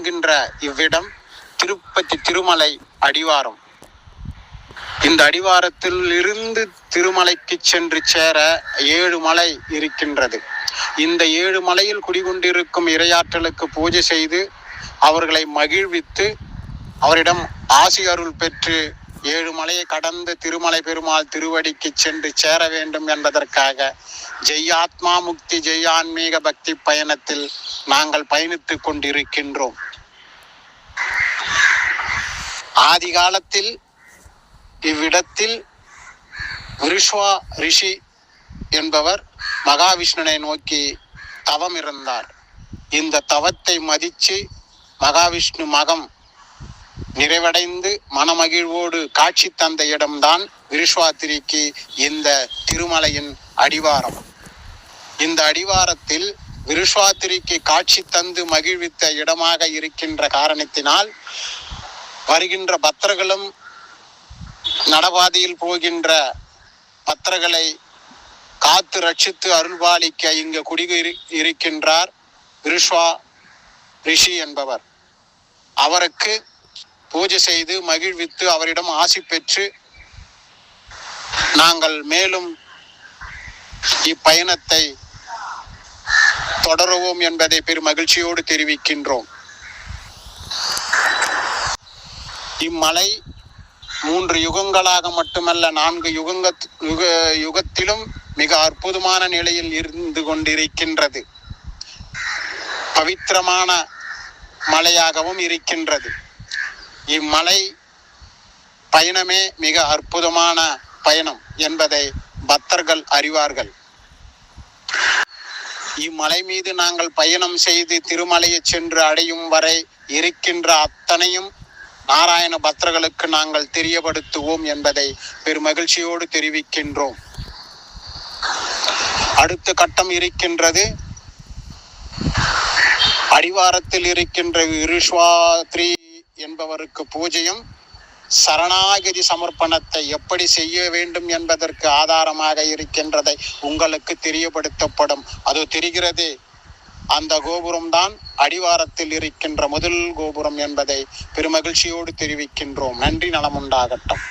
என்கின்ற இவ்விடம் திருப்பதி திருமலை அடிவாரம். இந்த அடிவாரத்தில் இருந்து திருமலைக்கு சென்று சேர 7 மலை இருக்கின்றது. இந்த 7 மலையில் குடிகொண்டிருக்கும் இறையாற்றலுக்கு பூஜை செய்து அவர்களை மகிழ்வித்து அவரிடம் ஆசி அருள் பெற்று 7 மலையை கடந்து திருமலை பெருமாள் திருவடிக்கு சென்று சேர வேண்டும் என்பதற்காக ஜெய் ஆத்மா முக்தி ஜெய் ஆன்மீக பக்தி பயணத்தில் நாங்கள் பயணித்துக் கொண்டிருக்கின்றோம். ஆதி காலத்தில் இவ்விடத்தில் விருஷ்வா ரிஷி என்பவர் மகாவிஷ்ணுனை நோக்கி தவம் இருந்தார். இந்த தவத்தை மதித்து மகாவிஷ்ணு மகம் நிறைவடைந்து மனமகிழ்வோடு காட்சி தந்த இடம்தான் விருஷ்வாத்திரிக்கு இந்த திருமலையின் அடிவாரம். இந்த அடிவாரத்தில் விருஷ்வாத்திரிக்கு காட்சி தந்து மகிழ்வித்த இடமாக இருக்கின்ற காரணத்தினால் வருகின்ற பக்தர்களும் நடபாதையில் போகின்ற பக்தர்களை காத்து ரட்சித்து அருள்பாலிக்க இங்கு இருக்கின்றார் விருஷ்வா ரிஷி என்பவர். அவருக்கு பூஜை செய்து மகிழ்வித்து அவரிடம் ஆசி பெற்று நாங்கள் மேலும் இப்பயணத்தை தொடருவோம் என்பதை பெரும் மகிழ்ச்சியோடு தெரிவிக்கின்றோம். இம்மலை 3 யுகங்களாக மட்டுமல்ல 4 யுகத்திலும் மிக அற்புதமான நிலையில் இருந்து கொண்டிருக்கின்றது. பவித்திரமான மலையாகவும் இருக்கின்றது. இம்மலை பயணமே மிக அற்புதமான பயணம் என்பதை பக்தர்கள் அறிவார்கள். இம்மலை மீது நாங்கள் பயணம் செய்து திருமலையை சென்று அடையும் வரை இருக்கின்ற அத்தனையும் நாராயண பக்தர்களுக்கு நாங்கள் தெரியப்படுத்துவோம் என்பதை பெரும் மகிழ்ச்சியோடு தெரிவிக்கின்றோம். அடுத்த கட்டம் இருக்கின்றது. அடிவாரத்தில் இருக்கின்ற விருஷ்வாத்ரி என்பவருக்கு பூஜையும் சரணாகதி சமர்ப்பணத்தை எப்படி செய்ய வேண்டும் என்பதற்கு ஆதாரமாக இருக்கின்றதை உங்களுக்கு தெரியப்படுத்தப்படும். அது தெரிகிறது. அந்த கோபுரம் தான் அடிவாரத்தில் இருக்கின்ற முதல் கோபுரம் என்பதை பெருமகிழ்ச்சியோடு தெரிவிக்கின்றோம். நன்றி, நலமுண்டாகட்டும்.